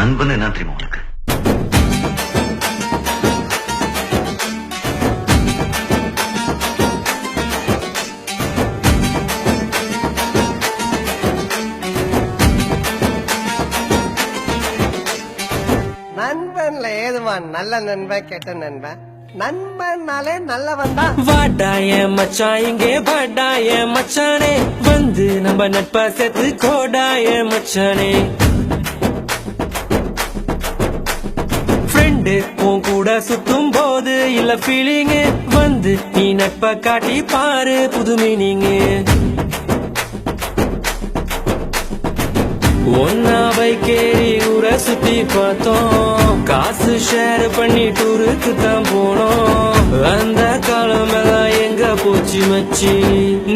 நண்பன் என்ன தெரியுமா உனக்கு? நண்பன்ல ஏதுவான் நல்ல நண்பன் கெட்ட நண்பன். நண்பன்னாலே நல்லவன் தான். வாடாய மச்சான் இங்கே வாடாய மச்சானே, வந்து நம்ம நட்பா சேர்த்து கோடாய மச்சானே. ஃப்ரெண்டு உன் கூட சுத்தும் போது இல்ல ஃபீலிங், வந்து நீ நட்பா காட்டி பாரு புது மீனிங். ஒன்னா பைக்கேறி ஊரை சுத்தி பார்த்தோம், காசு ஷேர் பண்ணி டூருக்கு தான் போனோம். அந்த காலம் எல்லாம் எங்க போச்சு மச்சி,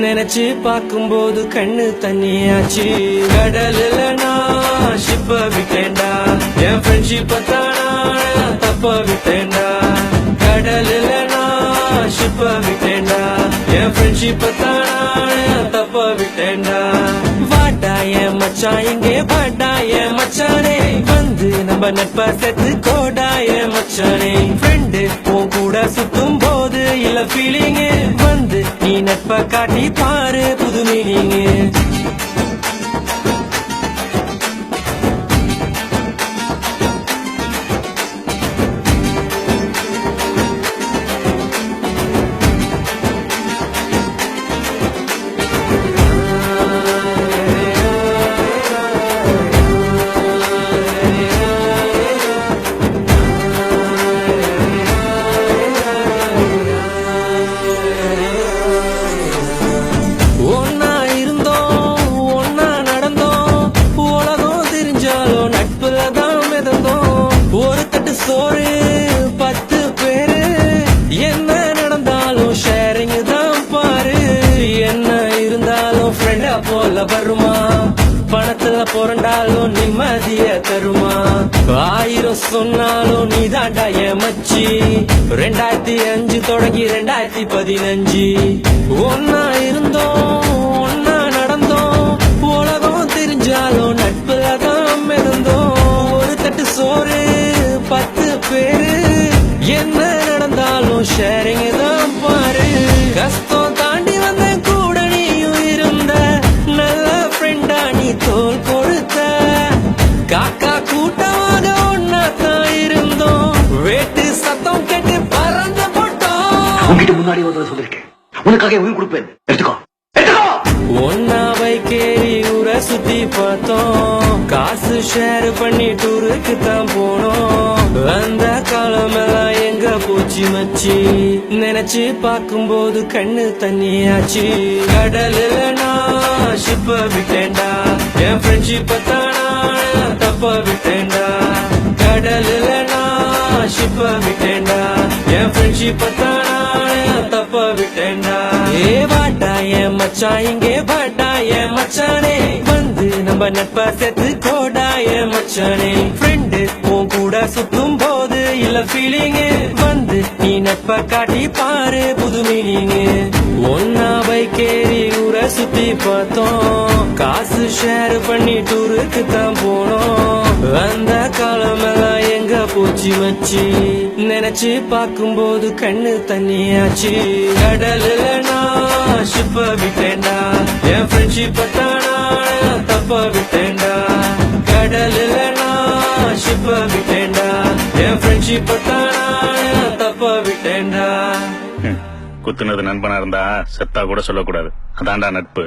நினைச்சு பார்க்கும்போது கண்ணு தண்ணியாச்சு. கடல்ல நான் ஷிப்ப விட்டேன்டா, என் ஃப்ரெண்ட்ஷிப்ப தானா தப்ப விட்டேன்டா. கடல்ல நான் ஷிப்ப விட்டேன்டா, என் ஃப்ரெண்ட்ஷிப்ப தானா தப்ப விட்டேன்டா. வாடாய மச்சான் இங்கே வாடாய மச்சானே, வந்து நம்ம நட்பா சேர்த்து கோடாய மச்சானே. ஃப்ரெண்டு உன் கூட சுத்தும் போது இல்ல ஃபீலிங், வந்து நீ நட்பா காட்டி பாரு புது மீனிங். சோறு 10 பேரு, என்ன நடந்தாலும் ஷேரிங் தான் பாரு. என்ன இருந்தாலும் ஃப்ரெண்டா போல வருமா, பணத்துல புரண்டாலும் நிம்மதிய தருமா. 1000 சொன்னாலும் நீ தாண்டா என் மச்சி. 2005 தொடங்கி 2015 ஒன்னா இருந்தோம் ஒன்னா நடந்தோம். உலகம் தெரிஞ்சாலும் நட்புல தான் மிதந்தோம். ஒரு தட்டு சோறு 10 பேரு, என்ன நடந்தாலும் ஷேரிங் தான் பாரு. கஷ்டம் தாண்டி வந்த கூட நீயும் இருந்த, நல்ல ஃப்ரெண்டா நீ தோல் கொடுத்த. காக்கா கூட்டமாக ஒன்னா தான் இருந்தோம், வேட்டு சத்தம் கேட்டு பறந்து போட்டோம். உன்கிட்ட முன்னாடி ஒரு சொல்லிருக்கேன், உனக்காக உயிர் கொடுப்பேன், எடுத்துக்கோ. ஒன்னா பைக்கேறி ஊரை சுத்தி பார்த்தோம், காசு ஷேர் பண்ணி டூருக்கு தான் போனோம். அந்த காலம் எல்லாம் எங்க போச்சு மச்சி, நினைச்சு பார்க்கும்போது கண்ணு தண்ணியாச்சு. கடல்ல நான் ஷிப்ப விட்டேன்டா, என் ஃப்ரெண்ட்ஷிப்ப தானா தப்ப விட்டேன்டா. கடல்ல நான் ஷிப்ப விட்டேன்டா, என் ஃப்ரெண்ட்ஷிப்ப தானா தப்ப விட்டேன்டா. ஏ வாடாய மச்சான் இங்கே வாடாய மச்சானே, வந்து நம்ம நட்பா சேர்த்து கோடாய மச்சானே. ஃப்ரெண்டு உன் கூட சுத்தும் போது இல்ல ஃபீலிங், வந்து நீ நட்பா காட்டி பாரு புது மீனிங். ஒன்னா பைக்கேறி ஊரை சுத்தி பார்த்தோம், காசு ஷேர் பண்ணி டூருக்கு தான் போனோம். அந்த காலம் எல்லாம் எங்க போச்சு மச்சி, நினைச்சு பார்க்கும்போது கண்ணு தண்ணியாச்சு. கடல்ல நான் ஷிப்ப விட்டேன்டா, என் ஃப்ரெண்ட்ஷிப்ப தானா தப்ப விட்டேன்டா. கடல்ல நான் ஷிப்ப விட்டேன்டா, என் ஃப்ரெண்ட்ஷிப்ப தானா தப்ப விட்டேன்டா. குத்துனது நண்பனா இருந்தா செத்தா கூட சொல்லக்கூடாது, அதான்டா நட்பு.